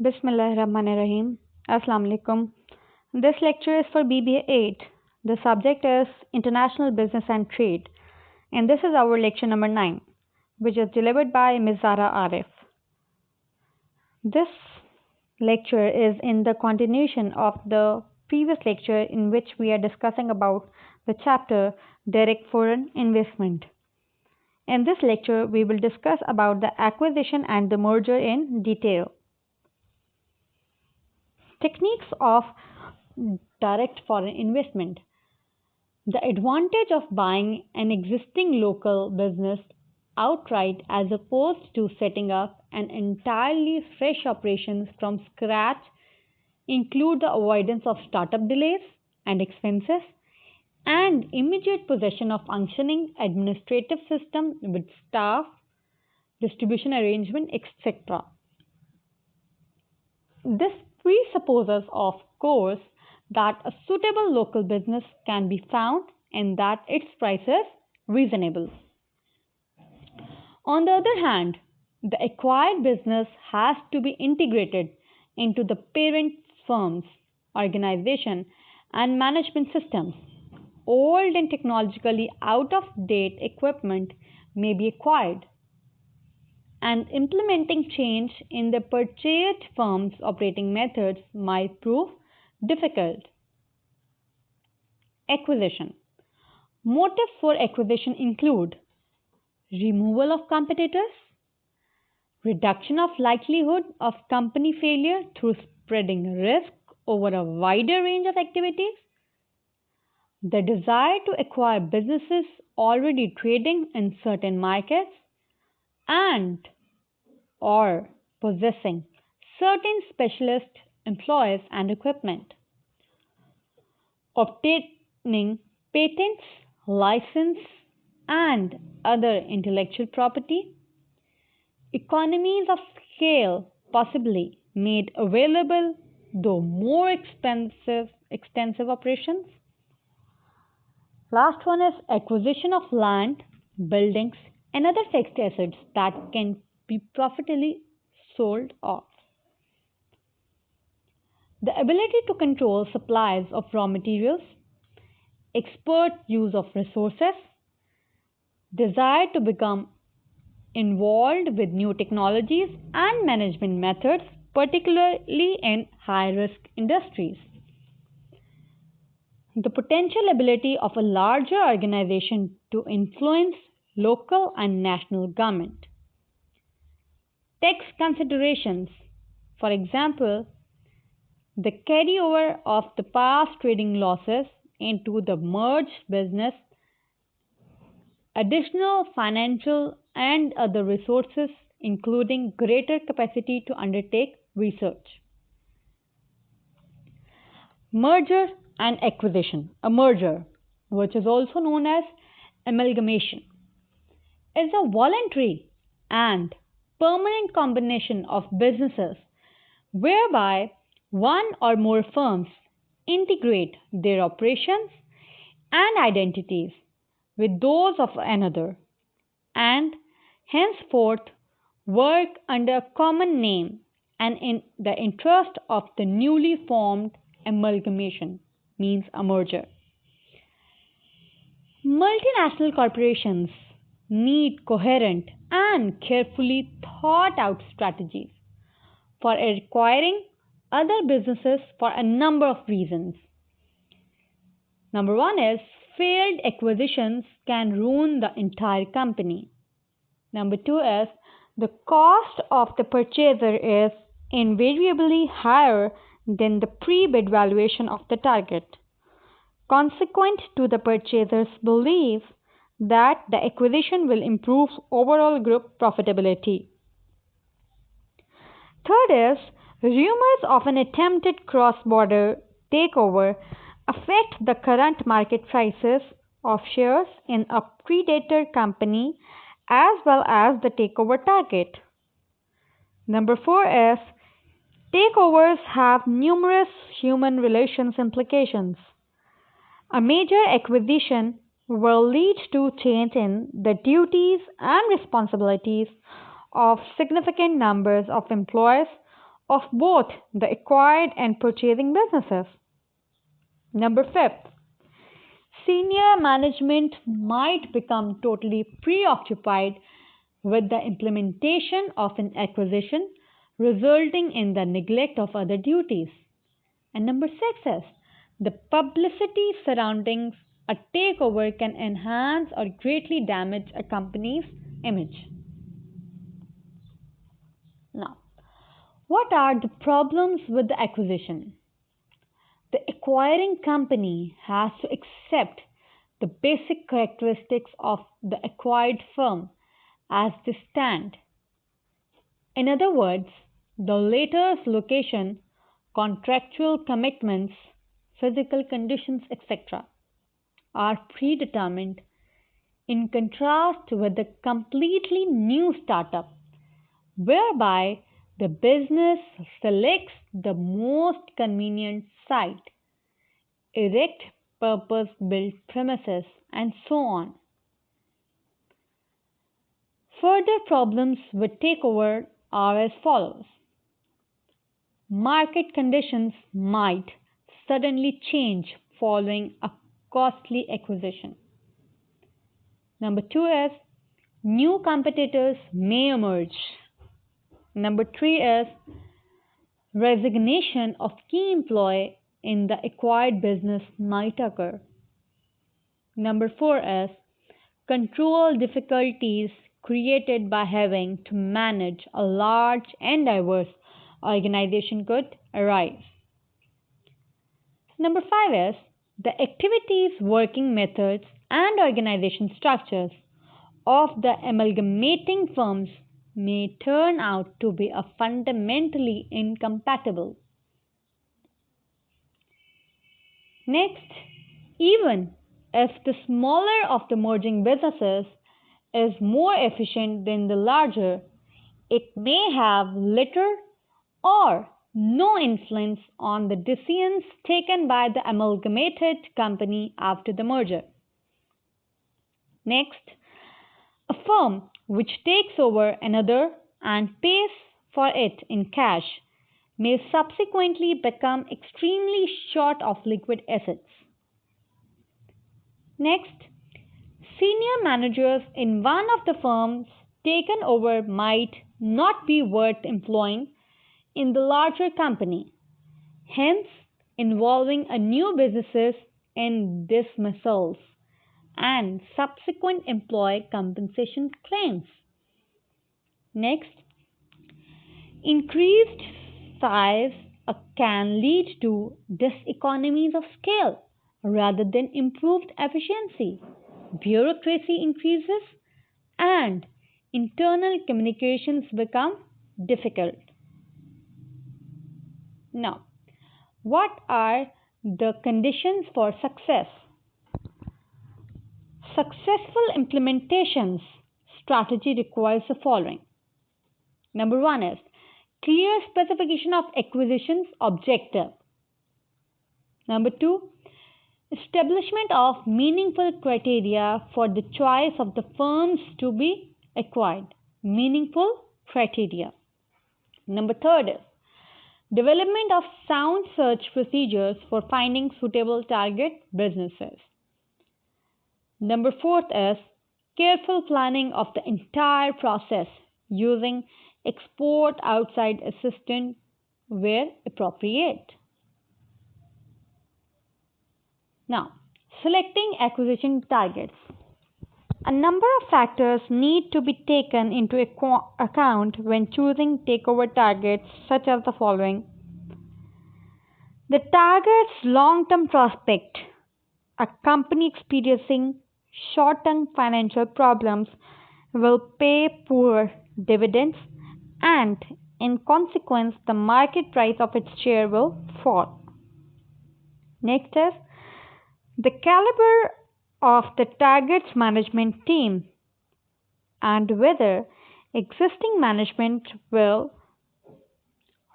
Bismillahirrahmanirrahim. Assalamu alaikum. This lecture is for BBA 8. The subject is International Business and Trade, and this is our lecture number 9, which is delivered by Ms. Zara Arif. This lecture is in the continuation of the previous lecture in which we are discussing about the chapter Direct Foreign Investment. In this lecture, we will discuss about the acquisition and the merger in detail. Techniques of direct foreign investment. The advantage of buying an existing local business outright as opposed to setting up an entirely fresh operations from scratch include the avoidance of startup delays and expenses and immediate possession of functioning administrative system with staff, distribution arrangement, etc. This presupposes, of course, that a suitable local business can be found and that its price is reasonable. On the other hand, the acquired business has to be integrated into the parent firm's organization and management systems. Old and technologically out of date equipment may be acquired, and implementing change in the purchased firm's operating methods might prove difficult. Acquisition. Motives for acquisition include removal of competitors, reduction of likelihood of company failure through spreading risk over a wider range of activities, the desire to acquire businesses already trading in certain markets, and or possessing certain specialist employees and equipment. Obtaining patents, license, and other intellectual property, economies of scale possibly made available though more extensive operations. Last one is acquisition of land, buildings, and other fixed assets that can be profitably sold off. The ability to control supplies of raw materials, expert use of resources, desire to become involved with new technologies and management methods, particularly in high risk industries. The potential ability of a larger organization to influence local and national government. Tax considerations, for example, the carryover of the past trading losses into the merged business, additional financial and other resources, including greater capacity to undertake research. Merger and acquisition. A merger, which is also known as amalgamation, is a voluntary and permanent combination of businesses whereby one or more firms integrate their operations and identities with those of another and henceforth work under a common name and in the interest of the newly formed amalgamation means a merger. Multinational corporations need coherent and carefully thought out strategies for acquiring other businesses for a number of reasons. Number one is failed acquisitions can ruin the entire company. Number two is the cost of the purchaser is invariably higher than the pre-bid valuation of the target, consequent to the purchaser's belief that the acquisition will improve overall group profitability. Third is rumors of an attempted cross-border takeover affect the current market prices of shares in a predator company as well as the takeover target. Number four is takeovers have numerous human relations implications. A major acquisition will lead to change in the duties and responsibilities of significant numbers of employees of both the acquired and purchasing businesses. Number fifth, senior management might become totally preoccupied with the implementation of an acquisition, resulting in the neglect of other duties. And number six is the publicity surrounding a takeover can enhance or greatly damage a company's image. Now, what are the problems with the acquisition? The acquiring company has to accept the basic characteristics of the acquired firm as they stand. In other words, the latter's location, contractual commitments, physical conditions, etc., are predetermined in contrast with the completely new startup, whereby the business selects the most convenient site, erect purpose built premises, and so on. Further problems with takeover are as follows. Market conditions might suddenly change following a costly acquisition. Number two is new competitors may emerge. Number three is resignation of key employee in the acquired business might occur. Number four is control difficulties created by having to manage a large and diverse organization could arise. Number five is the activities, working methods, and organization structures of the amalgamating firms may turn out to be a fundamentally incompatible. Next, even if the smaller of the merging businesses is more efficient than the larger, it may have little or no influence on the decisions taken by the amalgamated company after the merger. Next, a firm which takes over another and pays for it in cash may subsequently become extremely short of liquid assets. Next, senior managers in one of the firms taken over might not be worth employing in the larger company, hence involving a new businesses in dismissals and subsequent employee compensation claims. Next, increased size can lead to diseconomies of scale rather than improved efficiency. Bureaucracy increases and internal communications become difficult. Now, what are the conditions for success? Successful implementations strategy requires the following. Number one is clear specification of acquisitions objective. Number two, establishment of meaningful criteria for the choice of the firms to be acquired. Meaningful criteria. Number third is development of sound search procedures for finding suitable target businesses. Number fourth is careful planning of the entire process using export outside assistance where appropriate. Now, selecting acquisition targets. A number of factors need to be taken into account when choosing takeover targets, such as the following. The target's long term prospect. A company experiencing short term financial problems will pay poor dividends, and in consequence, the market price of its share will fall. Next is the caliber of the target's management team and whether existing management will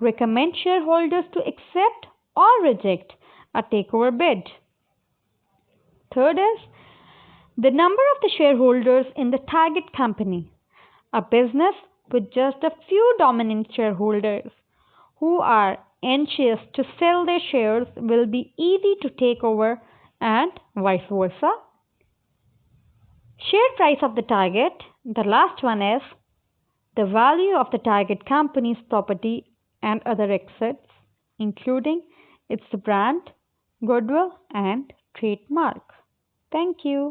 recommend shareholders to accept or reject a takeover bid. Third is the number of the shareholders in the target company. A business with just a few dominant shareholders who are anxious to sell their shares will be easy to take over and vice versa. Share price of the target. The last one is the value of the target company's property and other assets, including its brand, goodwill, and trademark. Thank you.